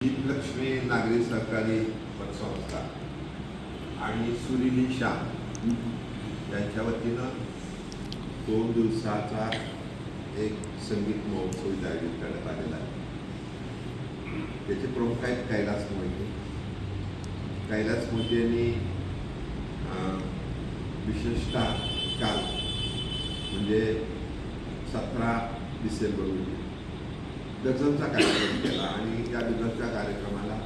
लक्ष्मी नागरी सहकारी पतसंस्था आणि सुरिली श्याम यांच्या वतीनं 2 दिवसाचा एक संगीत महोत्सव आयोजित करण्यात आलेला आहे. त्याचे प्रमुख आहेत कैलास मोहिते. कैलास मोहितेंनी विशेषतः काल म्हणजे 17 डिसेंबर रोजी गझलचा कार्यक्रम केला आणि या गझलच्या कार्यक्रमाला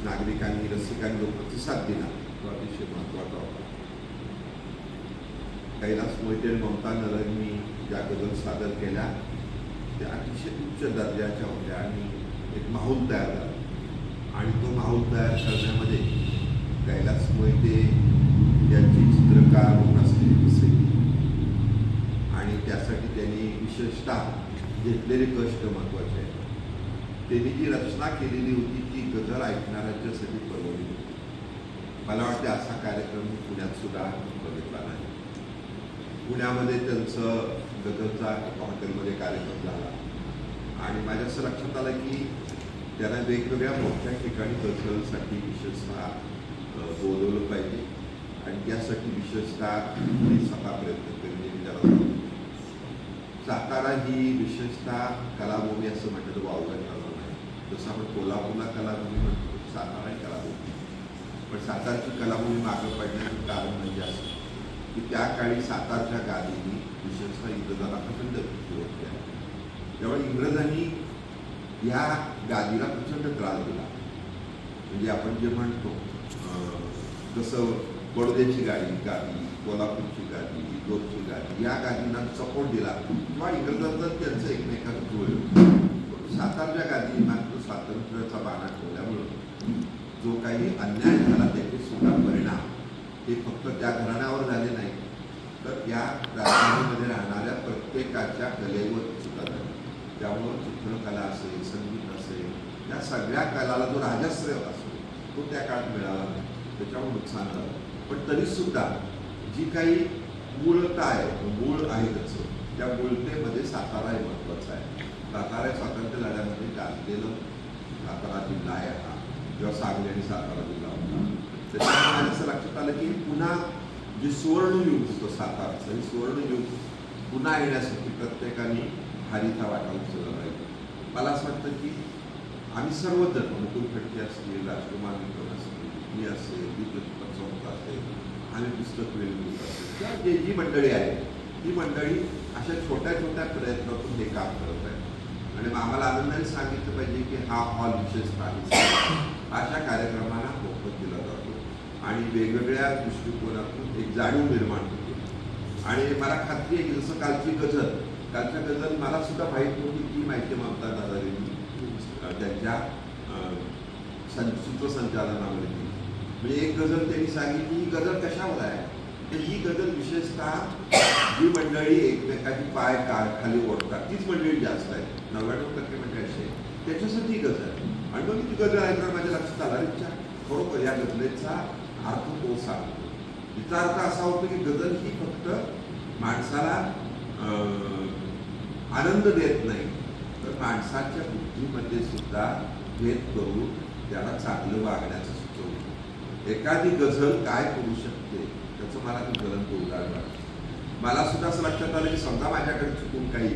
नागरिकांनी रसिकांनी प्रतिसाद दिला तो अतिशय महत्त्वाचा होता. कैलास मोहिते ममता नरंनी ज्या गझल सादर केल्या त्या अतिशय उच्च दर्जाच्या होत्या आणि एक माहोल तयार झाला आणि तो माहोल तयार करण्यामध्ये कैलास मोहिते यांची चित्रकार म्हणून असलेली पुस्तके आणि त्यासाठी त्यांनी विशेषतः घेतलेले कष्ट महत्त्वाचे आहेत. त्यांनी जी रचना केलेली होती ती गझल ऐकणाऱ्यांच्यासाठी परवडली होती. मला वाटते असा कार्यक्रम पुण्यात सुद्धा बघितला नाही. पुण्यामध्ये त्यांचं गझलचा एका हॉटेलमध्ये कार्यक्रम झाला आणि माझ्या असं लक्षात आलं की त्यांना वेगवेगळ्या मोठ्या ठिकाणी गझलसाठी विशेषतः बोलवलं पाहिजे आणि त्यासाठी विशेषतः स्वतः प्रयत्न करणे त्याला सातारा ही विशेषतः कलाभूमी असं म्हटलं वावगं ठरलं नाही. जसं आपण कोल्हापूरला कलाभूमी म्हणतो साताराही कलाभूमी, पण सातारची कलाभूमी मागं पडण्याचं कारण म्हणजे असं की त्या काळी सातारच्या गादींनी विशेषतः इंग्रजांना प्रचंड विरोध केला. त्यामुळे इंग्रजांनी या गादीला प्रचंड त्रास दिला. म्हणजे आपण जे म्हणतो जसं बडोद्याची गादी, कोल्हापूरची गादी, इंदोरची गादी, या गादींना सपोर्ट दिला किंवा इंग्रजांचा त्यांचं एकमेकांना जुळलं. सातारच्या गादी मात्र स्वातंत्र्याचा बाणा ठेवल्यामुळं जो काही अन्याय झाला त्याचे सुद्धा परिणाम हे फक्त त्या घराण्यावर झाले नाही तर या राजधानीमध्ये राहणाऱ्या प्रत्येकाच्या कलेवर सुद्धा झाले. त्यामुळं चित्रकला असेल, संगीत असेल, या सगळ्या कलाला जो राजाश्रय असतो तो त्या काळात मिळाला नाही. त्याच्यामुळे नुकसान झालं. पण तरीसुद्धा जी काही मूळता आहे, मूळ आहे त्याचं, त्या मूळतेमध्ये सातारा हे महत्त्वाचं आहे. सातारा स्वातंत्र्य लढ्यामध्ये गाजलेलं सातारा जिल्हा आहे हा, जेव्हा सांगली आणि सातारा जिल्हा होता. त्याच्यामुळे मला असं लक्षात आलं की पुन्हा जे सुवर्णयुग होतं सातारचं, हे सुवर्णयुग पुन्हा येण्यासाठी प्रत्येकाने हारीचा वाटा उचलला पाहिजे. मला असं वाटतं की आम्ही सर्वजण मुकुल खडके असतील, राजकुमार विक्रम असतील, मी असेल, पतसंस्था असेल, आम्ही पुस्तक वेळी असेल, किंवा जी मंडळी आहे ती मंडळी अशा छोट्या छोट्या प्रयत्नातून हे काम करत आहे. आणि आम्हाला आनंदाने सांगितलं पाहिजे की हा हॉल विशेषतः अशा कार्यक्रमांना मोफत दिला जातो आणि वेगवेगळ्या दृष्टिकोनातून एक जाणीव निर्माण होते. आणि मला खात्री आहे की जसं कालच्या गझल मला सुद्धा माहीत नव्हती, ती माहिती ममता दादांनी त्यांच्या सूत्रसंचालनामध्ये दिली. म्हणजे एक गझल त्यांनी सांगितली, ही गझल कशावर आहे तर ही गझल विशेषतः जी मंडळी एकमेकाची पाय खाली ओढतात तीच मंडळी जास्त आहे. 99% म्हणजे असे त्याच्यासाठी गझल. आणि मग ती गझल ऐकणार माझ्या लक्षात आला खरोखर या गझलेचा अर्थ तो सांगतो. तिचा अर्थ असा होतो की गझल ही फक्त माणसाला आनंद देत नाही तर माणसाच्या बुद्धीमध्ये सुद्धा भेद करून त्याला चांगलं वागण्याचं सुचवतो. एखादी गझल काय करू शकते त्याचं मला ती ज्वलंत उदाहरण वाटतं. मला सुद्धा असं लक्षात आलं की समजा माझ्याकडे चुकून काही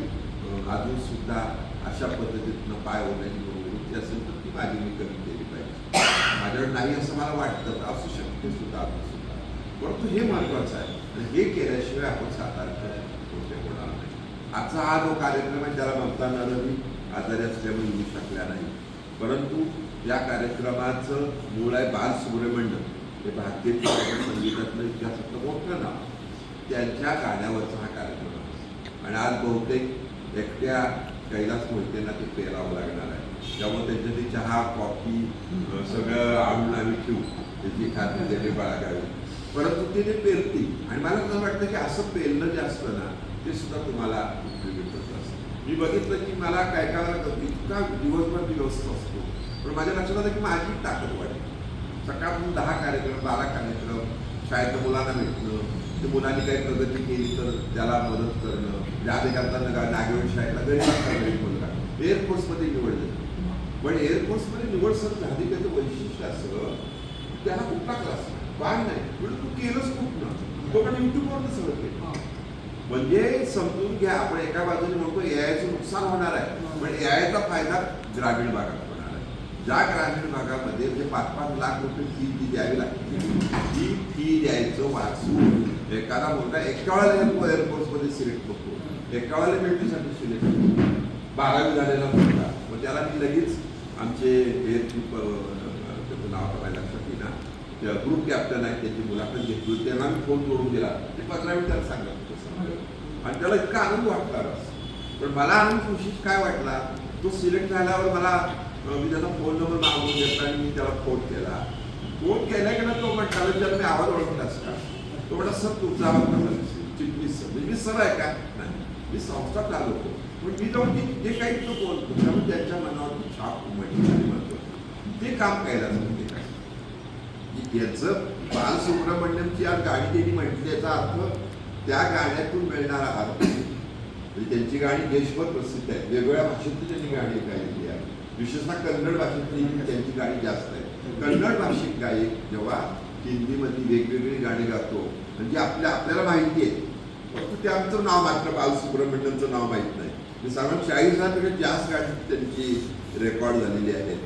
अजून सुद्धा अशा पद्धतीनं पाय ओढण्याची प्रवृत्ती असेल तर ती माझी मी कमी केली पाहिजे. माझ्याकडे नाही असं मला वाटतं असू शकते सुद्धा सुद्धा, परंतु हे महत्त्वाचं आहे. आणि हे केल्याशिवाय आपण सातारच्या मोठे होणार नाही. आजचा हा जो कार्यक्रम आहे त्याला ममता नरंनी आजारी असल्यामुळे येऊ शकल्या नाही, परंतु या कार्यक्रमाचं मूळ आहे बालसुब्रमण्यम. हे भारतीय संगीतातलं इतिहासातलं मोठं नाव, त्यांच्या गाण्यावरचा हा कार्यक्रम आहे. आणि आज बहुतेक एकट्या कैलास मोहितेंना ते पेरावं लागणार आहे. त्यामुळे त्यांच्या ते चहा कॉफी सगळं आणून आम्ही ठेवू, त्याची खात्री त्याने बाळगावी, परंतु ते पेरतील. आणि मला असं वाटतं की असं पेरणं जे असतं ना ते सुद्धा तुम्हाला उपयोगी पडत असतं. मी बघितलं की मला काय इतका दिवसभर व्यवस्थित असतो, पण माझ्या लक्षात आलं की माझी ताकद वाढली. सकाळपासून 10 कार्यक्रम 12 कार्यक्रम, शाळेत मुलांना भेटणं, ते मुलांनी काही प्रगती केली तर त्याला मदत करणं. ज्या करताना नागेवाडी शाळेला गरीब मुलगा एअरफोर्समध्ये निवडलं पण एअरफोर्समध्ये निवड सर झाली त्याचं वैशिष्ट्य असं त्याला कुठला क्लास नाही काय नाही म्हणजे तू केलंच खूप ना तो पण युट्यूबवरच सगळं केलं म्हणजे समजून घ्या आपण एका बाजूने म्हणतो एआयचं नुकसान होणार आहे पण एआयचा फायदा ग्रामीण भागात होणार आहे ज्या ग्रामीण भागामध्ये म्हणजे 5-5 लाख रुपये फी द्यावी लागते ती फी द्यायचं वाचून एखादा मुलगा एका वेळेला एअरफोर्समध्ये सिलेक्ट होतो एका वेळेला मिलिटरीसाठी सिलेक्ट होतो 12वी झालेला मुलगा मग त्याला मी लगेच आमचे त्याचं नाव आपल्या लक्षात येईना ग्रुप कॅप्टन आहे त्याची मुलाखत घेतली त्यांना मी फोन जोडून दिला ते 15 मिनिट त्याला सांगत आणि त्याला इतका आनंद वाटला पण मला आनंद विशेष काय वाटला तो सिलेक्ट झाल्यावर मला मी त्याचा फोन नंबर मागून घेतला आणि मी त्याला फोन केला तो म्हटला त्याला मी आवाज ओळखलास का तो म्हटला सर तुमचा आवाज कसा चिटणीस सर म्हणजे मी सर आहे का नाही मी संस्था चालवतो पण मी जाऊन जे काही तो बोलतो त्यामुळे त्यांच्या मनावर छाप उमटली म्हणतो ते काम करायला सांगते काय याचं बालसुब्रमण्यमची आज गाणी त्यांनी म्हटली याचा अर्थ त्या गाण्यातून मिळणारा अर्थ म्हणजे त्यांची गाणी देशभर प्रसिद्ध आहे वेगवेगळ्या भाषेतली त्यांनी गाणी गायलेली आहे विशेषतः कन्नड भाषेतली त्यांची गाणी जास्त आहे कन्नड भाषिक गायक जेव्हा हिंदीमध्ये वेगवेगळी गाणी गातो म्हणजे आपल्याला माहिती आहे फक्त ते आमचं नाव मात्र बालसुब्रमण्यमचं नाव माहीत नाही मी साधारण 40,000पेक्षा जास्त गाणी त्यांची रेकॉर्ड झालेली आहेत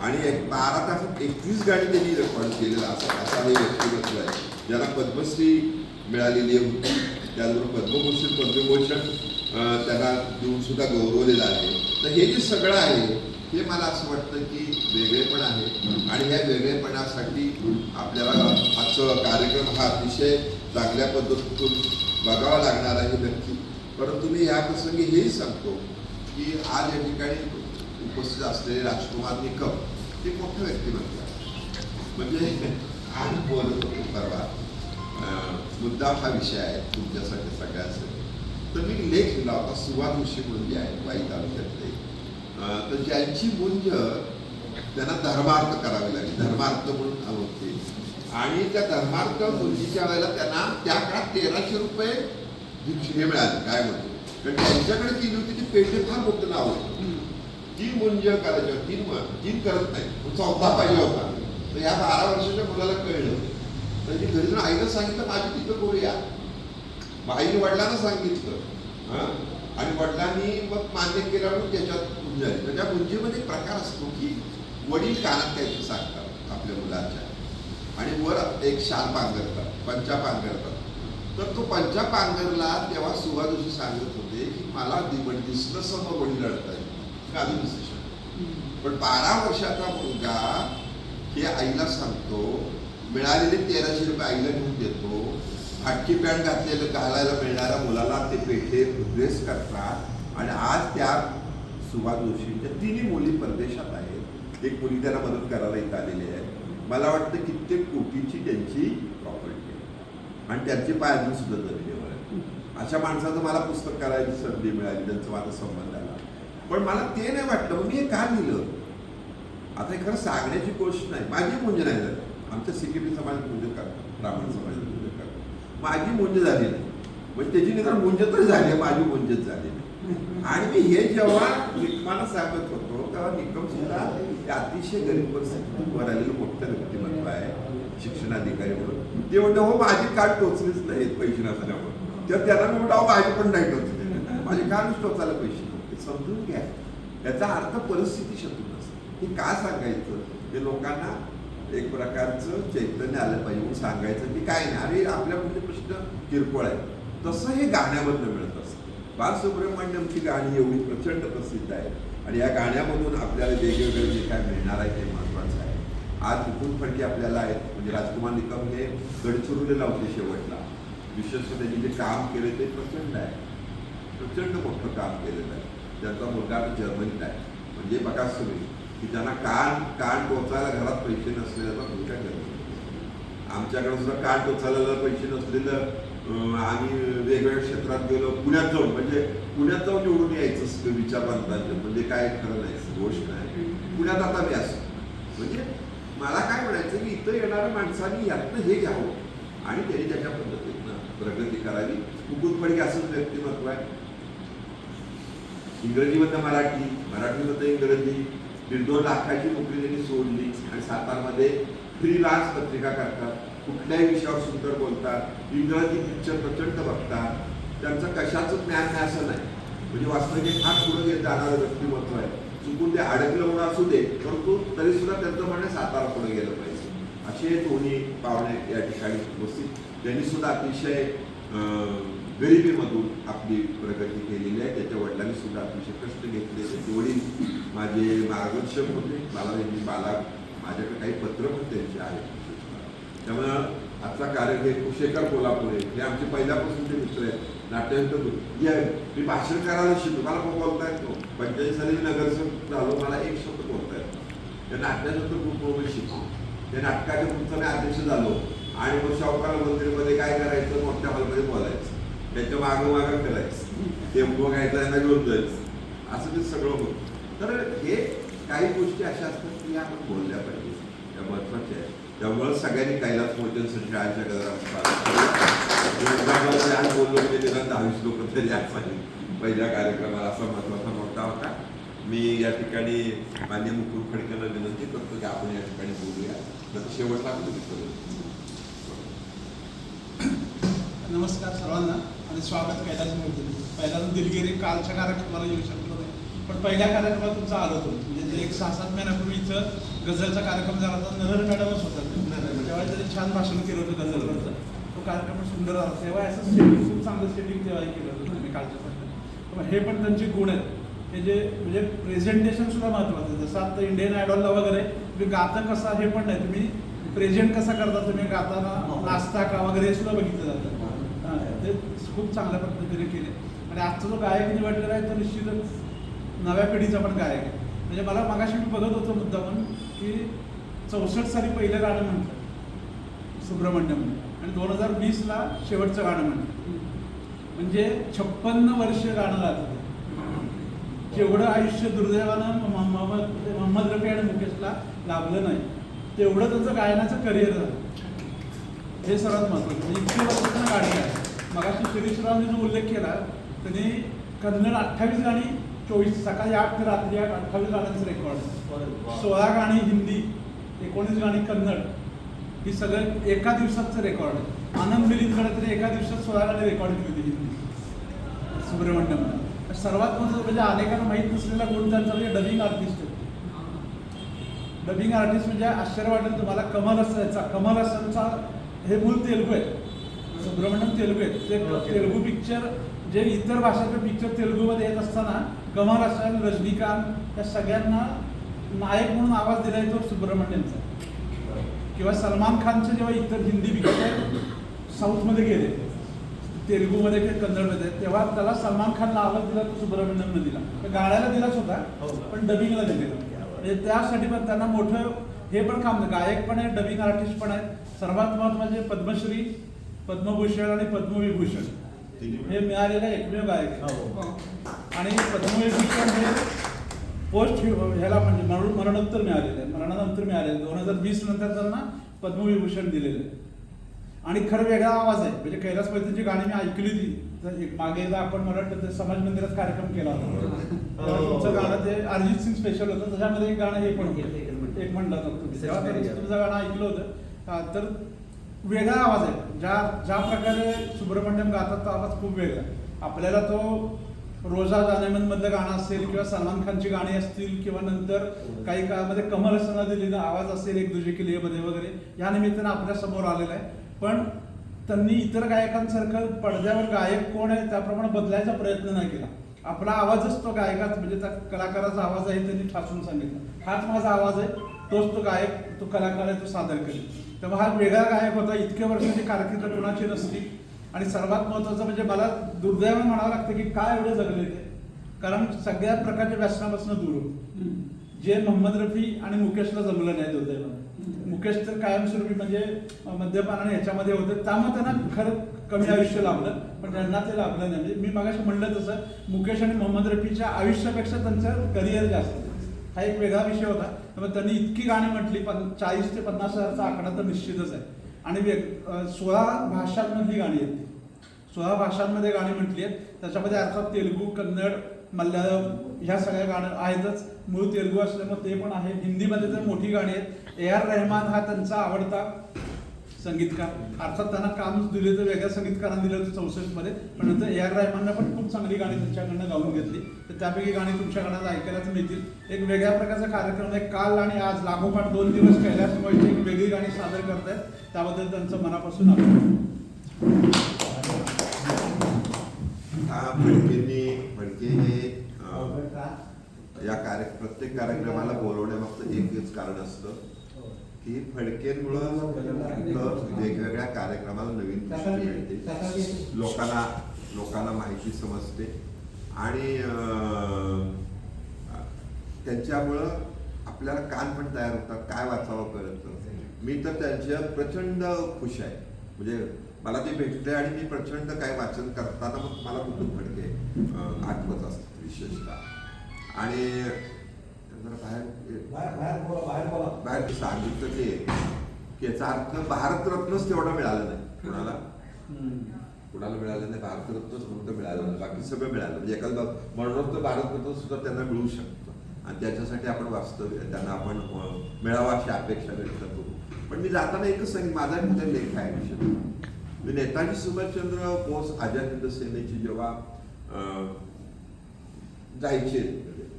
आणि 12 तासात 21 गाणी त्यांनी रेकॉर्ड केलेलं असा हे व्यक्तिमत्व आहे ज्याला पद्मश्री मिळालेली होती त्याचबरोबर पद्मभूषण त्यांना देऊन सुद्धा गौरवलेलं आहे तर हे जे सगळं आहे हे मला असं वाटतं की वेगळेपण आहे आणि ह्या वेगळेपणासाठी आपल्याला आजचा कार्यक्रम हा अतिशय चांगल्या पद्धतीतून बघावा लागणार आहे नक्की परंतु मी ह्या प्रसंगी हेही सांगतो की आज या ठिकाणी उपस्थित असलेले राजकुमार निकम ते मोठं व्यक्तिमत्व आहे म्हणजे आज बोलत होतो परवा मुद्दा हा विषय आहे तुमच्यासाठी सगळ्यांसाठी तर मी लेख लिहिला होता सुवाद ऋषी म्हणून जे आहे वाई तालुक्यातले तर ज्यांची मुंज त्यांना धर्मार्थ करावी लागली धर्मार्थ म्हणून होते आणि त्या धर्मार्थ मुंजीच्या वेळेला त्यांना त्या काळात 1300 रुपये हे मिळाले काय म्हणतो कारण त्यांच्याकडे केली होती ती पेटे फार मोठं नाव होतं 3 मुंज करायच्या 3 करत नाही पण 4था पाहिजे होता तर या 12 वर्षाच्या मुलाला कळलं तर ती घरी जाऊन आईनं सांगितलं माझी तिथं करूया आईने वडिलांना सांगितलं आणि वडिलांनी मग मान्य केल्यावर त्याच्यात मुंज झाली तर त्या मुंजीमध्ये प्रकार असतो की वडील कानात काहीतरी सांगतात आपल्या मुलाच्या आणि वर एक शाल पांघरतात पंचा पांघरतात तर तो पंचा पांघरला तेव्हा सुवादोशी सांगत होते की मला दिसणं समोर वडील लढताय का अजून दिसू पण 12 वर्षाचा मुलगा हे आईला सांगतो मिळालेले 1300 रुपये आईला घेऊन देतो फाटकी पॅन्ट घातलेलं घालायला मिळणाऱ्या मुलाला ते पेठे ड्रेस करतात आणि आज त्या सुभाष जोशींच्या 3 मुली परदेशात आहेत एक मुली त्यांना मदत करायला इथं आलेली आहे मला वाटतं कित्येक कोटीची त्यांची प्रॉपर्टी आहे आणि त्यांचे पाय अजून सुद्धा जमिनीवर आहे अशा माणसाचं मला पुस्तक करायची संधी मिळाली त्यांचा माझा संबंध आला पण मला ते नाही वाटलं मी हे का लिहिलं आता हे खरं सांगण्याची गोष्ट नाही माझी मुंज नाही झाली आमच्या सिक्युरिटी समाज मुंज करतात ब्राह्मण समाज मुंज करतात माझी मुंज झाली नाही म्हणजे त्याची निदान मुंज तर झाली माझी मुंजच झाली नाही आणि मी हे जेव्हा निकमाला सांगत होतो तेव्हा निकम सुद्धा अतिशय गरीब परिस्थितीतून वर आलेलं मोठं व्यक्तिमत्व आहे शिक्षणाधिकारी म्हणून ते म्हणतो हो माझी कार्ड टोचलीच नाहीत पैसे नसल्यामुळे तर त्यांना मी म्हणतो माझी पण नाही टोचली माझे कार्डच टोचायला पैसे नव्हते समजून घ्या याचा अर्थ परिस्थिती शत्रू नसते हे का सांगायचं ते लोकांना एक प्रकारचं चैतन्य आलं पाहिजे म्हणून सांगायचं की काय नाही अरे आपल्या कुठले प्रश्न किरकोळ आहे तसं हे गाण्यामधनं मिळत असतं बालसुब्रमण्यमची गाणी एवढी प्रचंड प्रसिद्ध आहे आणि या गाण्यामधून आपल्याला वेगवेगळं जे काय मिळणार आहे ते महत्त्वाचं आहे आज तिथून फडके आपल्याला आहेत म्हणजे राजकुमार निकम हे गडचिरोलीला होते शेवटला विशेषतः त्यांनी जे काम केले ते प्रचंड आहे प्रचंड मोठं काम केलेलं आहे त्यांचा मुलगा जर्मनीत आहे म्हणजे बघा तुम्ही की त्यांना कान टोचायला घरात पैसे नसलेल्याचा मुलगा जर्मनी आमच्याकडे सुद्धा कान टोचायला पैसे नसलेलं आम्ही वेगवेगळ्या क्षेत्रात गेलो पुण्यात जाऊन म्हणजे पुण्यात जाऊन निवडून यायचं विचार बांधताना म्हणजे काय खरं नाही गोष्ट नाही पुण्यात आता मी असं म्हणजे मला काय म्हणायचं की इथं येणाऱ्या माणसांनी यातनं हे घ्यावं आणि त्यांनी त्याच्या पद्धतीनं प्रगती करावी मुकुंद फडके असंच व्यक्तिमत्व आहे इंग्रजीमध्ये मराठी मराठीमध्ये इंग्रजी 1.5-2 लाखाची नोकरी त्यांनी सोडली आणि सातारमध्ये फ्रीलान्स पत्रिका करतात, कुठल्याही विषयावर सुंदर बोलतात, इंग्रजी पिक्चर प्रचंड बघतात, त्यांचं कशाचं ज्ञान नाही असं नाही, म्हणजे वास्तविक फार पुढे घेत जाणारं व्यक्तिमत्व आहे. चुकून ते अडकलं म्हणून असू दे, परंतु तरी सुद्धा त्यांचं म्हणणं सातारा पुढे गेलं पाहिजे. असे दोन्ही पाहुणे या ठिकाणी उपस्थित, त्यांनी सुद्धा अतिशय गरिबीमधून आपली प्रगती केलेली आहे. त्याच्या वडिलांनी सुद्धा अतिशय कष्ट घेतले. त्याचे वडील माझे मार्गदर्शक होते. मला माझ्याकडे काही पत्र पण त्यांचे आहेत. त्यामुळं आजचा कार्यक्रम कुशेकर कोल्हापुरे हे आमचे पहिल्यापासूनचे मित्र आहेत. नाट्यंत मी भाषण करायला शिकलो, मला पण बोलता येतो. 45 साली नगरसेवक झालो, मला एक शब्द बोलता येतो. त्या नाट्यानंतर खूप शिकलो. त्या नाटकाच्या पुढचं मी अध्यक्ष झालो आणि मग शाहूकार मंदिरमध्ये काय करायचं, मोठ्या हॉलमध्ये बोलायचं, त्याच्या मागं करायचं, टेम्पो घ्यायचा यांना घेऊन जायचं, असं ते सगळं होतं. तर हे काही गोष्टी अशा असतात की आपण बोलल्या पाहिजे, त्या महत्त्वाच्या आहे. त्यामुळं सगळ्यांनी कैलास मोचन शाळेच्या आज बोललो की निदान 10-20 लोक तरी आज पहिल्या कार्यक्रमाला असा महत्त्वाचा मोठा होता. मी या ठिकाणी मान्य मुकुल खडकेंना विनंती करतो की आपण या ठिकाणी बोलूया. तर शेवटला नमस्कार सर्वांना आणि स्वागत कैलास मोचन. पहिल्यांदा दिलगिरी कालच्या कार्यक्रमाला येऊ शकलो नाही, पण पहिल्या कार्यक्रमात तुमचा आलं होतं. म्हणजे एक 6-7 महिन्यापूर्वी इथं गझलचा कार्यक्रम झाला होता. नहर मॅडमच होता तेव्हा त्यांनी छान भाषण केलं होतं गझलवरचं. तो कार्यक्रम सुंदर झाला. तेव्हा असं सेटिंग खूप चांगलं सेटिंग तेव्हाही केलं होतं तुम्ही कालच्या साठी. हे पण त्यांचे गुण आहेत. हे जे म्हणजे प्रेझेंटेशन सुद्धा महत्त्वाचं आहे. जसं आता इंडियन आयडॉलला वगैरे तुम्ही गातं कसं हे पण नाही, तुम्ही प्रेझेंट कसा करता, तुम्ही गाताना नाचता का वगैरे हे सुद्धा बघितलं जातं. ते खूप चांगल्या पद्धतीने केले. आणि आजचा जो गायक निवडलेला आहे तो निश्चितच नव्या पिढीचा पण गायक आहे. म्हणजे मला मागाशी मी बघत होतो मुद्दा म्हणून की 64 साली पहिलं गाणं म्हटलं सुब्रमण्यम आणि 2020ला शेवटचं गाणं म्हटलं. म्हणजे 56 वर्ष गाणं गातं. जेवढं आयुष्य दुर्दैवानं मोहम्मद रफी आणि मुकेशला लाभलं नाही, तेवढं त्यांचं गायनाचं करिअर झालं. हे सर्वात महत्त्वाचं. म्हणजे इतके वर्षांना गाणी आहे. मगाशी शिरीषरावने जो उल्लेख केला, त्यांनी कन्नड 28 गाणी 24 सकाळी 8 ते रात्री 8 28 गाण्यांचं रेकॉर्ड. 16 गाणी हिंदी, 19 गाणी कन्नड, ही सगळं एका दिवसाचं रेकॉर्ड आहे. आनंद मिलिंदकडे तरी एका दिवसात 16 गाणी रेकॉर्ड केली होती हिंदी सुब्रमण्यम. सर्वात महत्त्वाचं म्हणजे अनेकांना माहीत नसलेला गुण त्यांचा म्हणजे डबिंग आर्टिस्ट आहे. डबिंग आर्टिस्ट म्हणजे आश्चर्य वाटेल तुम्हाला, कमल हसनचा हे मूळ तेलुगू आहे. सुब्रमण्यम तेलुगू आहेत. ते तेलुगू पिक्चर जे इतर भाषातले पिक्चर तेलुगूमध्ये येत असताना कमल हसन, रजनीकांत या सगळ्यांना नायक म्हणून आवाज दिला आहे तो सुब्रमण्यमचा. किंवा सलमान खानचे जेव्हा इतर हिंदी पिक्चर साऊथमध्ये गेले, तेलुगूमध्ये किंवा कन्नडमध्ये, तेव्हा त्याला सलमान खानला आवाज दिला तो सुब्रमण्यमने दिला. तर गाण्याला दिलाच होता पण डबिंगला दिलेला. म्हणजे त्यासाठी पण त्यांना मोठं हे पण काम, गायक पण आहे, डबिंग आर्टिस्ट पण आहेत. सर्वात महत्त्वाचे पद्मश्री, पद्मभूषण आणि पद्मविभूषण हे मिळालेलं एकमेव गायक आहे. आणि पद्मविभूषण हे पोस्ट ह्याला म्हणजे मरणोत्तर मिळालेलं आहे, मरणानंतर मिळालेलं. 2020 नंतर त्यांना पद्मविभूषण दिलेलं आहे. आणि खरं वेगळा आवाज आहे. म्हणजे कैलास मैत्रीची गाणी मी ऐकली होती. तर मागे एकदा आपण मला वाटतं समाज मंदिरात कार्यक्रम केला होता. तुमचं गाणं ते अरिजित सिंग स्पेशल होतं. त्याच्यामध्ये एक गाणं हे पण एक म्हणलं होतं तेव्हा तुमचं गाणं ऐकलं होतं. तर वेगळा आवाज आहे. ज्या प्रकारे सुब्रमण्यम गातात तो आवाज खूप वेगळा आहे. आपल्याला तो रोजा जानेमनमधलं गाणं असेल किंवा सलमान खानची गाणी असतील किंवा नंतर काही काळामध्ये कमल हसनला दिलेला आवाज असेल एक दुजे के लिए मध्ये वगैरे, या निमित्तानं आपल्या समोर आलेला आहे. पण त्यांनी इतर गायकांसारखं पडद्यावर गायक कोण आहे त्याप्रमाणे बदलायचा प्रयत्न नाही केला. आपला आवाजच तो गायकाचा म्हणजे त्या कलाकाराचा आवाज आहे, त्यांनी ठासून सांगितलं हाच माझा आवाज आहे, तोच तो गायक, तो कलाकार आहे, तो सादर करेल. तेव्हा हा वेगळा गायक होता. इतक्या वर्षाची कारकीर्द कोणाची नसती. आणि सर्वात महत्त्वाचं म्हणजे मला दुर्दैवानं म्हणावं लागतं की काय एवढे जगले ते, कारण सगळ्या प्रकारच्या व्यसनापासून दूर होते, जे मोहम्मद रफी आणि मुकेशला जमलं नाही दुर्दैवानं. मुकेश तर कायमस्वरूपी म्हणजे मद्यपान आणि ह्याच्यामध्ये होते, त्यामुळे त्यांना खरं कमी आयुष्य लाभलं, पण त्यांना ते लाभलं नाही. म्हणजे मी मागाशी म्हणलं तसं मुकेश आणि मोहम्मद रफीच्या आयुष्यापेक्षा त्यांचं करिअर जास्त, हा एक वेगळा विषय होता. त्यामुळे त्यांनी इतकी गाणी म्हटली, 40 ते 50 हजारचा आकडा तर निश्चितच आहे. आणि 16 भाषांमधली गाणी आहेत. 16 भाषांमध्ये गाणी म्हटली आहेत. त्याच्यामध्ये अर्थात तेलुगू, कन्नड, मल्याळम, ह्या सगळ्या गाणं आहेतच. मूळ तेलुगू असल्यामुळे ते पण आहे. हिंदीमध्ये तर मोठी गाणी आहेत. A.R. रहमान हा त्यांचा आवडता संगीतकार. अर्थात त्यांना काम दिले तर वेगळ्या संगीतकारांना दिलं होतं 64 मध्ये, पण नंतर A.R. रहमाननं पण खूप चांगली गाणी त्यांच्याकडनं गाऊन घेतली. तर त्यापैकी गाणी तुमच्याकडनं ऐकायलाच मिळतील. एक वेगळ्या प्रकारचा कार्यक्रम आहे. काल आणि आज लागोपाठ 2 दिवस कैलास मोहिते एक वेगळी गाणी सादर करतायत. त्याबद्दल त्यांचं मनापासून आभार. फडके हे प्रत्येक कार्यक्रमाला बोलवण्यामागचं एकच कारण असतं की फडकेंमुळं वेगवेगळ्या कार्यक्रमाला नवीन दृष्टी मिळते, लोकांना माहिती समजते आणि त्यांच्यामुळं आपल्याला कान पण तयार होतात, काय वाचावं कळतं. मी तर त्यांच्या प्रचंड खुश आहे. म्हणजे मला ते भेटले आणि मी प्रचंड काय वाचन करताना मग मला कुठून फडके आठवत असतात विशेषतः. आणि बाहेर सांगितलं ते की याचा अर्थ भारतरत्नच तेवढा मिळाला नाही कुणाला मिळालं नाही. भारतरत्नच फक्त मिळालं नाही, बाकी सगळं मिळालं. म्हणजे एखादा मरणोत्तर भारतरत्न सुद्धा त्यांना मिळू शकतं आणि त्याच्यासाठी आपण वास्तव्य त्यांना आपण मिळावा अशी अपेक्षा व्यक्त करू. पण मी जाताना एकच सांगेन, माझा कुठे लेख आहे विषय. नेताजी सुभाषचंद्र बोस आझाद हिंद सेनेची जेव्हा जायचे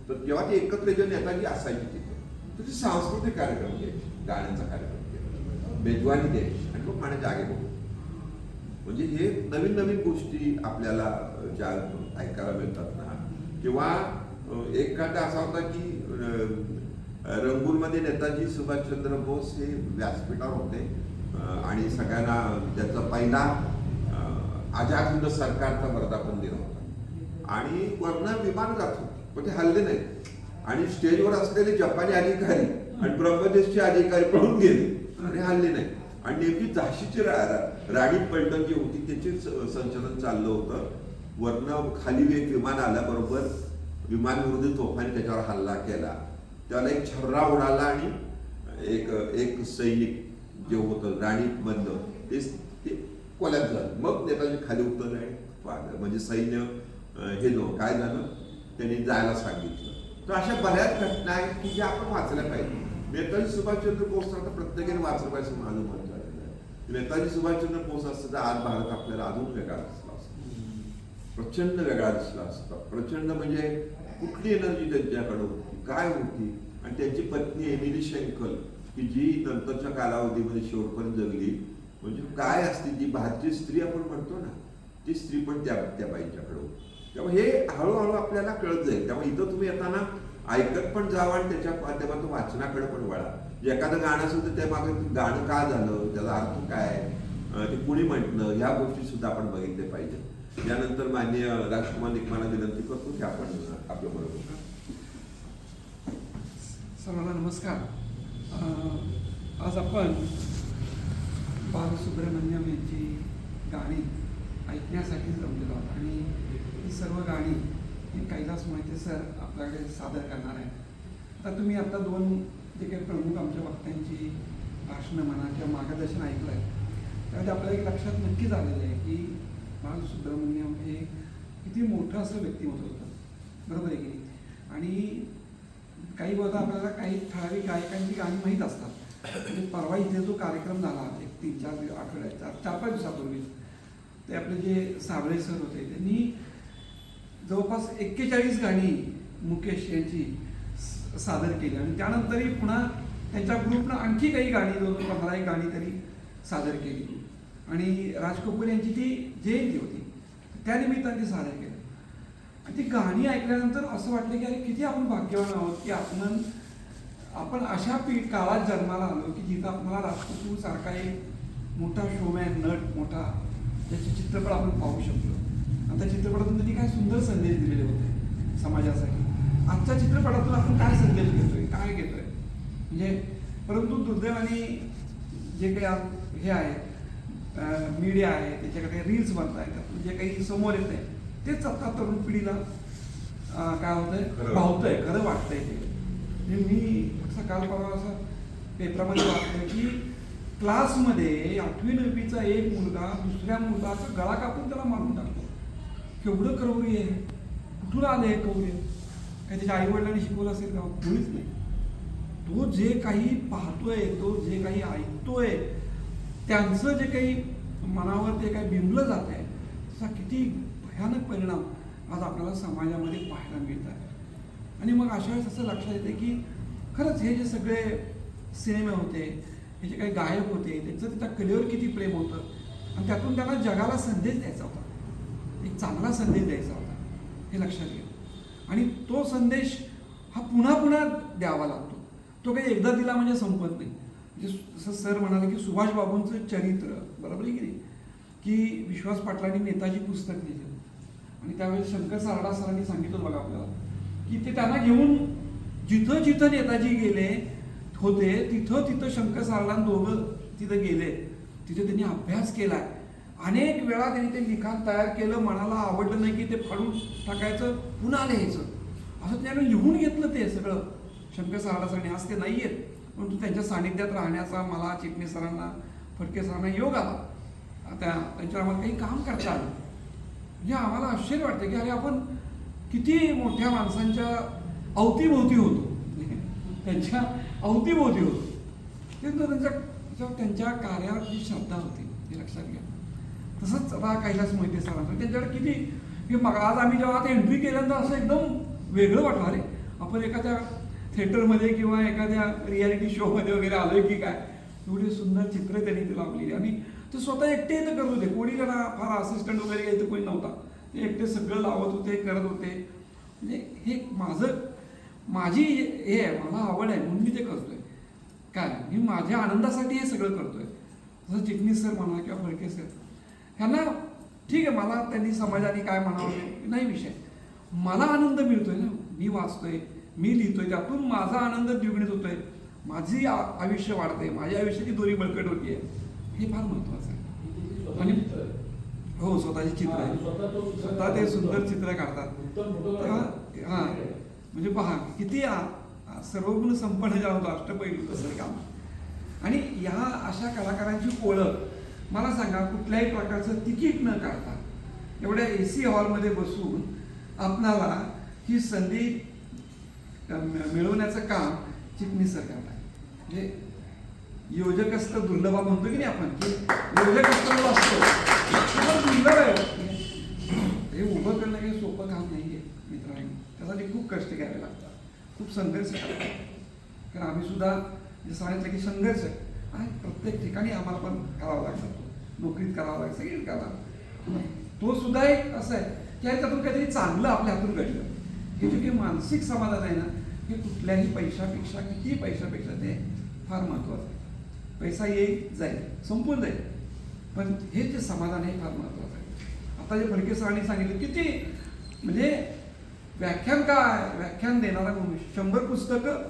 तर तेव्हा ते एकत्र जे नेताजी असायचे तिथे तर ते सांस्कृतिक कार्यक्रम घ्यायचे, गाण्यांचा कार्यक्रम घ्यायचा, मेजवानी द्यायची आणि मग माणे जागे बघू. म्हणजे हे नवीन नवीन गोष्टी आपल्याला ज्या ऐकायला मिळतात ना. किंवा एक काळ असा होता की रंगूरमध्ये नेताजी सुभाषचंद्र बोस हे व्यासपीठावर होते आणि सगळ्यांना त्याचा पहिला आझाद हिंद सरकारचा वर्धापन दिन होता आणि वरनं विमान जात होते पण ते हल्ले नाही आणि स्टेजवर असलेले जपानी अधिकारी आणि ब्रह्मदेशचे अधिकारी पळून गेले आणि हल्ले नाही. आणि नेमकी झाशीची राणी पलटण जी होती त्याचे संचलन चाललं होतं. वरनं खाली एक विमान आल्याबरोबर विमानविरोधी तोफाने त्याच्यावर हल्ला केला. त्याला एक छर्रा उडाला आणि एक सैनिक जे होतं राणीमधलं ते कोल्यात झालं. मग नेताजी खाली उतरले आणि म्हणजे सैन्य हे काय झालं त्यांनी जायला सांगितलं. तर अशा बऱ्याच घटना आहेत की ज्या आपण वाचल्या पाहिजे. नेताजी सुभाषचंद्र बोस तर प्रत्येकाने वाचलं पाहिजे माझं मत झालेलं आहे. नेताजी सुभाषचंद्र बोस असतं तर आज भारत आपल्याला अजून वेगळा दिसला असता, प्रचंड वेगळा दिसला असता. प्रचंड म्हणजे कुठली एनर्जी त्यांच्याकडे होती, काय होती. आणि त्यांची पत्नी एमिली शेंकल की जी नंतरच्या कालावधीमध्ये शेवटपर्यंत जगली. म्हणजे काय असते जी भारतीय स्त्री आपण म्हणतो ना ती स्त्री पण त्या बाईच्याकडे होती. त्यामुळे हे हळूहळू आपल्याला कळत जाईल. त्यामुळे इथं तुम्ही येताना ऐकत पण जावं आणि त्याच्या माध्यमातून वाचनाकडे पण वळा. एखादं गाणं असेल तर त्या मागे गाणं का झालं, त्याचा अर्थ काय, ते कुणी म्हटलं, ह्या गोष्टी सुद्धा आपण बघितल्या पाहिजे. यानंतर माननीय राजकुमार निकमाला विनंती करतो की आपण आपल्या बरोबर. सर्वांना नमस्कार. आज आपण बालसुब्रमण्यम यांची गाणी ऐकण्यासाठी जमलेलो आहोत आणि ही सर्व गाणी ही कैलास मोहिते सर आपल्याकडे सादर करणार आहेत. आता तुम्ही आता 2 जे काही प्रमुख आमच्या वक्त्यांची भाषणं म्हणा किंवा मार्गदर्शन ऐकलं आहे त्यामध्ये आपल्याला एक लक्षात नक्कीच आलेलं आहे की बालसुब्रमण्यम हे किती मोठं असं व्यक्तिमत्व होतं, बरोबर आहे की नाही. आणि काही बघा आपल्याला काही ठराविक गायकांची गाणी माहीत असतात. म्हणजे परवा इथे जो कार्यक्रम झाला एक 3-4 आठवड्यात 4-5 दिवसापूर्वी ते आपले जे साबळे सर होते त्यांनी जवळपास 41 गाणी मुकेश यांची सादर केली आणि त्यानंतरही पुन्हा त्यांच्या ग्रुपनं आणखी काही गाणी 15 गाणी तरी सादर केली. आणि राज कपूर यांची ती जयंती होती त्यानिमित्ताने ती सादर केली. आणि ती गाणी ऐकल्यानंतर असं वाटलं की अरे किती आपण भाग्यवान आहोत की आपण अशा काळात जन्माला आलो की जिथं आपल्याला राज कपूर सारखा एक मोठा शोमॅन नट मोठा त्याचे चित्रपट आपण पाहू शकतो. आणि त्या चित्रपटातून त्यांनी काय सुंदर संदेश दिलेले होते समाजासाठी. आजच्या चित्रपटातून आपण काय संदेश घेतोय, काय घेतोय म्हणजे. परंतु दुर्दैवाने जे काही हे आहे मीडिया आहे त्याच्याकडे रील्स बनत आहेत, जे काही समोर येत आहे तेच आता तरुण पिढीला काय होतंय भावतंय, खरं वाटतंय ते. म्हणजे मी सकाळ परवा असं पेपरामध्ये वाचलं की क्लासमध्ये 8वी-9वीचा एक मुलगा दुसऱ्या मुलाचा गळा कापून त्याला मारून टाकतो. केवढं क्रौर्य आहे, कुठून आलं हे क्रौर्य. काही त्याच्या आईवडिलांनी शिकवलं असेल का? कोणीच नाही. तो जे काही पाहतोय, तो जे काही ऐकतोय, त्यांचं जे काही मनावर ते काही बिंबलं जात आहे, त्याचा किती भयानक परिणाम आज आपल्याला समाजामध्ये पाहायला मिळतात. आणि मग अशा वेळेस असं लक्षात येते की खरंच हे जे सगळे सिनेमे होते, हे जे काही गायक होते, त्यांचं त्या कलेवर किती प्रेम होतं आणि त्यातून त्यांना जगाला संदेश द्यायचा होता, एक चांगला संदेश द्यायचा होता, हे लक्षात घ्या. आणि तो संदेश हा पुन्हा पुन्हा द्यावा लागतो. तो काही एकदा दिला म्हणजे संपत नाही. म्हणजे जसं सर म्हणाले की सुभाष बाबूंचं चरित्र, बरोबर आहे की नाही, की विश्वास पाटलांनी नेताजी पुस्तक लिहिलं आणि त्यावेळेस शंकर सारडा सरांनी सांगितलं बघा आपल्याला की ते त्यांना घेऊन जिथं जिथं नेताजी गेले होते तिथं तिथं शंकर सारडा दोघं तिथं गेले, तिथे त्यांनी अभ्यास केलाय. अनेक वेळा त्यांनी ते लिखाण तयार केलं, मनाला आवडलं नाही की ते फाडून टाकायचं, पुन्हा लिहायचं, असं त्याने लिहून घेतलं ते सगळं शंकर सारडा सरांनी. आज ते नाही आहेत, परंतु त्यांच्या सानिध्यात राहण्याचा मला चिटणीस सरांना, फडके सरांना योग आला. त्यांच्यावर आम्हाला काही काम करता आलं. म्हणजे आम्हाला आश्चर्य वाटतं की अरे आपण किती मोठ्या माणसांच्या अवतीभोवती होतो, त्यांच्या अवतीभोवती होतो. त्यांच्या कार्यावर जी श्रद्धा होती हे लक्षात घ्या. तसंच आता कैलास मोहिते सरांचं त्यांच्याकडे किती, की मग आज आम्ही जेव्हा आता एंट्री केल्यानंतर असं एकदम वेगळं वाटलं, अरे आपण एखाद्या थिएटरमध्ये किंवा एखाद्या रियालिटी शोमध्ये वगैरे आलोय की काय. एवढी सुंदर चित्र त्यांनी ते लावलेली आणि ते स्वतः एकटे येतं करत होते. कोणी त्यांना फार असिस्टंट वगैरे यायचं कोणी नव्हता. ते एकटे सगळं लावत होते, करत होते. म्हणजे हे माझी हे आहे, मला आवड आहे म्हणून मी ते करतोय. काय मी माझ्या आनंदासाठी हे सगळं करतोय. जसं चिटणीस सर म्हणा किंवा फडके सर, ह्यांना ठीक आहे, मला त्यांनी समाजाने काय म्हणावं नाही विषय, मला आनंद मिळतोय ना, मी वाचतोय, मी लिहितोय, त्यातून माझा आनंद द्विगुणित होतोय, माझी आयुष्य वाढतंय, माझ्या आयुष्याची दोरी बळकट होतीये, हे फार महत्वाचं आहे. आणि हो, स्वतःची चित्र आहे, स्वतः ते सुंदर चित्र काढतात. हां, म्हणजे पहा किती सर्वगुण संपन्न ज्या होतं अष्टपैलू तसं काम. आणि ह्या अशा कलाकारांची ओळख मला सांगा, कुठल्याही प्रकारचं तिकीट न काढता एवढ्या AC हॉलमध्ये बसून आपणाला ही संधी मिळवण्याचं काम चिटणीस सर करतात. म्हणजे योजकस्त दुर्लभा म्हणतो की नाही आपण, की योजकस्त जो असतो दुर्लभ आहे. हे उभं करणं काही सोपं काम नाही आहे मित्रांनो, त्यासाठी खूप कष्ट घ्यावे लागतात, खूप संघर्ष करावे लागतात. कारण आम्ही सुद्धा जे सांगितलं की संघर्ष आहे, प्रत्येक ठिकाणी आम्हाला पण करावा लागतो, नोकरीत करावा लागतं, सगळीच करावा. तो सुद्धा एक असं आहे की त्यातून काहीतरी चांगलं आपल्या हातून घडलं. हे जे काही मानसिक समाधान आहे ना, हे कुठल्याही पैशापेक्षा, किती पैशापेक्षा ते फार महत्त्वाचं आहे. पैसा येईल जाईल, संपून जाईल, पण हे जे समाधान आहे फार महत्त्वाचं आहे. आता जे फडके सरांनी सांगितलं किती, म्हणजे व्याख्यान काय, व्याख्यान देणारा मनुष्य 100 पुस्तकं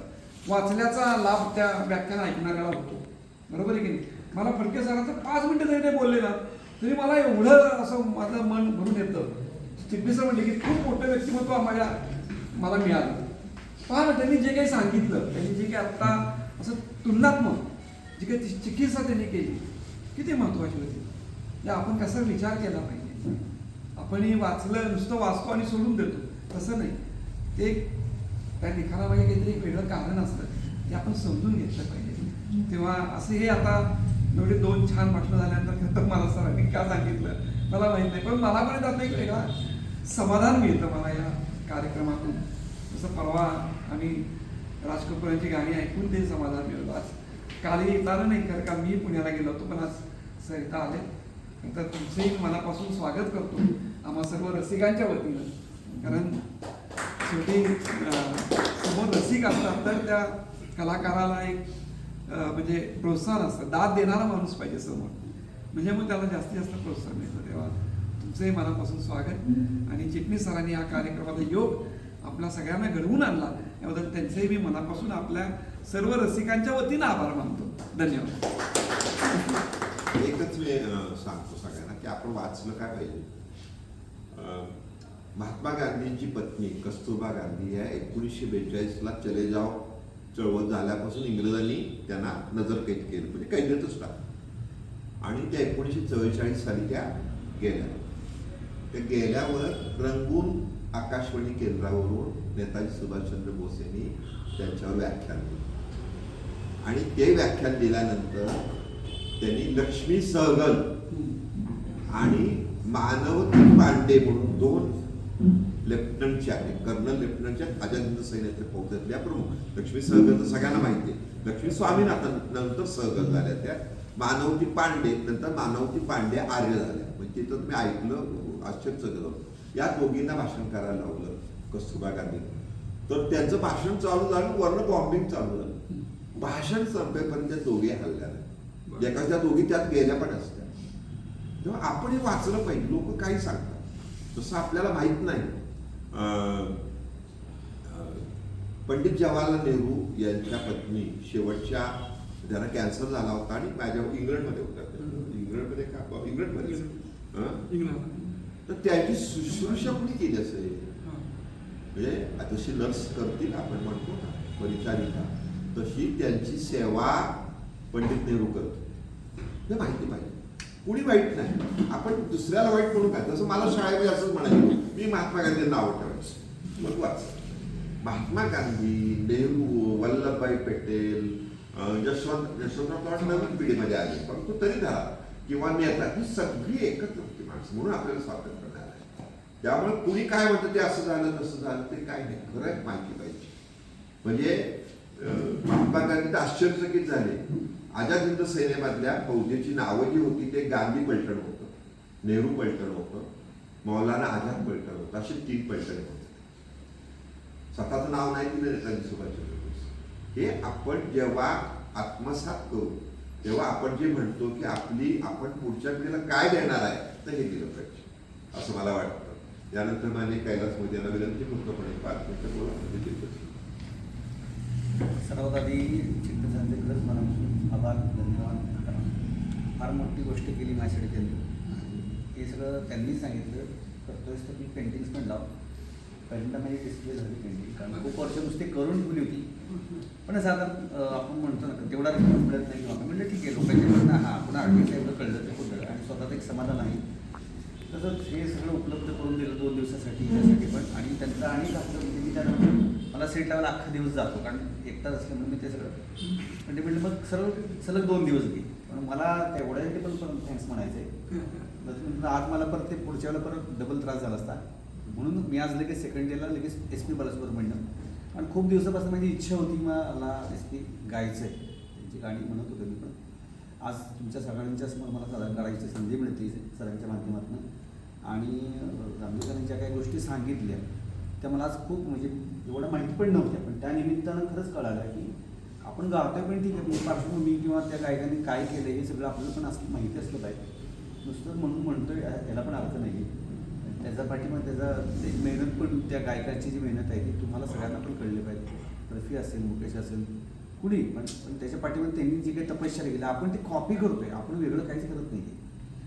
वाचल्याचा लाभ त्या व्याख्यान ऐकणाऱ्याला होतो, बरोबर आहे की नाही. मला फडके सरांचं 5 मिनिटं जरी ते बोलले ना तरी मला एवढं असं माझं मन भरून येतं. चिटणीस सर म्हणले की खूप मोठं व्यक्तिमत्व मला मिळालं. पहा ना, त्यांनी जे काही सांगितलं, त्यांनी जे काही आत्ता असं तुलनात्मक जी काही चिकित्सा त्यांनी केली किती महत्त्वाची होती. म्हणजे आपण कसा विचार केला पाहिजे. आपणही वाचलं, नुसतं वाचतो आणि सोडून देतो तसं नाही. ते त्या लिखाणामागे काहीतरी एक वेगळं कारण असतं, ते आपण समजून घेतलं पाहिजे. तेव्हा असं हे आता एवढे 2 छान भाषणं झाल्यानंतर खरं मला सरांनी का सांगितलं मला माहीत नाही, पण मला पण त्यात एक वेगळा समाधान मिळतं मला या कार्यक्रमातून. जसं परवा आम्ही राज कपूर यांची गाणी ऐकून ते समाधान मिळवलं. आज कालही येताना नाही, खरं का मी पुण्याला गेलो होतो, पण आज सरिता आले. तर तुमचंही मनापासून स्वागत करतो आम्हा सर्व रसिकांच्या वतीनं. कारण शेवटी समोर रसिक असतात तर त्या कलाकाराला एक म्हणजे प्रोत्साहन असतं, दाद देणारा माणूस पाहिजे समोर, म्हणजे मग त्याला जास्तीत जास्त प्रोत्साहन मिळतं. तेव्हा तुमचंही मनापासून स्वागत. आणि चिटणीस सरांनी या कार्यक्रमाचा योग आपल्या सगळ्यांना घडवून आणला, याबद्दल त्यांचेही मी मनापासून आपल्या सर्व रसिकांच्या वतीनं आभार मानतो. धन्यवाद. एकच मी सांगतो सगळ्यांना की आपण वाचलं काय पाहिजे. महात्मा गांधींची पत्नी कस्तुरबा गांधी या 1942ला चले जाव चळवळ झाल्यापासून इंग्रजांनी त्यांना नजरकैद केलं, म्हणजे कैदेतच टाकलं. आणि त्या 1944 साली त्या गेल्या. त्या गेल्यावर रंगून आकाशवाणी केंद्रावरून नेताजी सुभाषचंद्र बोस यांनी त्यांच्यावर व्याख्यान दिलं आणि ते व्याख्यान दिल्यानंतर त्यांनी लक्ष्मी सहगल आणि मानवती पांडे म्हणून 2 लेफ्टनंटचे आहे, कर्नल लेफ्टनंटच्या आझाद हिंद सैन्याच्या फौजातल्या प्रमुख. लक्ष्मी सहगल तर सगळ्यांना माहिती आहे. लक्ष्मी स्वामीनाथन नंतर सहगल झाल्या त्या. मानवती पांडे नंतर मानवती पांडे आर्य झाल्या. म्हणजे तिथं तुम्ही ऐकलं आश्चर्यच झालं. या दोघींना भाषण करायला लावलं कस्तुरबा गांधी. तर त्यांचं भाषण चालू झालं, वरनं बॉम्बिंग चालू झालं. भाषण संपेपर्यंत त्या दोघी हल्ल्या नाही. एखाद्या दोघी त्यात गेल्या पण असत्या. तेव्हा आपण हे वाचलं पाहिजे. लोक काही सांगतात तसं आपल्याला माहित नाही. पंडित जवाहरलाल नेहरू यांच्या पत्नी शेवटच्या त्यांना कॅन्सर झाला होता आणि माझ्या इंग्लंडमध्ये होत्या. इंग्लंडमध्ये का इंग्लंडमध्ये तर त्याची शुश्रूषा कोणी केली असेल. म्हणजे जशी नर्स करतील आपण म्हणतो ना परिचारिका, तशी त्यांची सेवा पंडित नेहरू करतो. हे माहिती पाहिजे. कुणी वाईट नाही. आपण दुसऱ्याला वाईट म्हणू काय. जसं मला शाळेमध्ये असंच म्हणायचं मी महात्मा गांधींना नाव ठेवायचं. मग वाच महात्मा गांधी, नेहरू, वल्लभभाई पटेल, यशवंतराव नवीन पिढीमध्ये आले परंतु तरी झाला किंवा नेता ही सगळी एकत्र होती माणसं. म्हणून आपल्याला स्वातंत्र्य मिळालं. त्यामुळे कुणी काय म्हणतं ते असं झालं तसं झालं ते काय नाही. खरं माहिती पाहिजे. म्हणजे महात्मा गांधी तर आश्चर्यचकित झाले. आझाद हिंद सैन्यामधल्या फौजेची नावं जी होती ते गांधी पलटण होतं, नेहरू पलटण होतं, मौलाना आझाद पलटण होतं. असे 3 पलटण होते. स्वतःचं नाव नाही दिलं नेताजी सुभाषचंद्र बोस. हे आपण जेव्हा आत्मसात करू तेव्हा आपण जे म्हणतो की आपण पुढच्या पिढीला काय देणार आहे तर हे दिलं पाहिजे असं मला वाटतं. यानंतर मान्य कैलास मोदी यांना विनंती करतो पण 5 मिनिटं बोला म्हणजे देतो. सर्वात आधी चित्तसांचे खरंच मनापासून आभार, धन्यवाद. फार मोठी गोष्ट केली माझ्यासाठी त्यांनी. हे सगळं त्यांनी सांगितलं. करतोयच तर मी पेंटिंग्स पण लाव. पहिल्यांदा माझी डिस्प्ले झाली पेंटिंग कारण खूप वर्ष नुसते करून ठेवली होती. पण साधारण आपण म्हणतो ना तेवढा रिस्पॉन्स मिळत नाही किंवा म्हणलं ठीक आहे लोकांच्या म्हणणं हां आपण आर्टिस्ट एवढं कळलं ते होतं आणि स्वतःचं एक समाधान आहे. तसंच हे सगळं उपलब्ध करून दिलं 2 दिवसासाठी त्यासाठी पण. आणि त्यांचं आणि घातलं म्हणजे मी त्यानंतर मला सेट लावायला अख्खा दिवस जातो कारण एकटाच असल्यामुळे मी ते सगळं म्हणजे म्हटलं मग सलग 2 दिवस गेले. पण मला तेवढ्यासाठी पण थँक्स म्हणायचं आहे. आज मला परत ते पुढच्या वेळेला परत डबल त्रास झाला असता म्हणून मी आज लगेच सेकंड डेला लगेच SP बालसुब्रमण्यम. आणि खूप दिवसापासून माझी इच्छा होती मला SP गायचं आहे. त्यांची गाणी म्हणत होतो मी पण. आज तुमच्या सगळ्यांच्या समोर मला सादर करायची संधी मिळते सरांच्या माध्यमातून. आणि जांभेकरांनी ज्या काही गोष्टी सांगितल्या त्या मला आज खूप म्हणजे एवढं माहिती पण नव्हत्या. पण त्या निमित्तानं खरंच कळालं की आपण गावतोय पण ठीक आहे पार्श्वभूमी किंवा त्या गायकांनी काय केलं हे सगळं आपल्याला पण असं माहिती असलं पाहिजे. नुसतं म्हणून म्हणतोय याला पण अर्थ नाही. त्याचा पाठीमागे त्याचा एक मेहनत पण त्या गायकाची जी मेहनत आहे ती तुम्हाला सगळ्यांना पण कळली पाहिजे. रफी असेल, मुकेश असेल, कुणी पण त्याच्या पाठीमागे त्यांनी जी काही तपश्चर्या केली आपण ते कॉपी करतोय. आपण वेगळं काहीच करत नाही.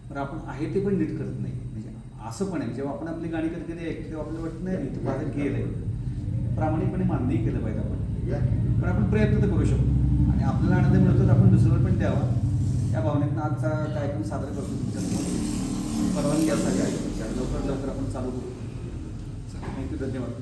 पण आपण आहे ते पण नीट करत नाही. म्हणजे असं पण आहे जेव्हा आपण आपली गाणी कधी कधी ऐकतो तेव्हा आपल्याला वाटत नाही तर माझं गेलं आहे. प्रामाणिकपणे मान्यही केलं पाहिजे आपण. पण आपण प्रयत्न तर करू शकतो आणि आपल्याला आनंद मिळतो तर आपण दुसऱ्याला पण द्यावा. या भावनेतनं आजचा कार्यक्रम सादर करतो तुमच्यासमोर. परवानगी असावी लवकर आपण चालू करू. थँक्यू. धन्यवाद.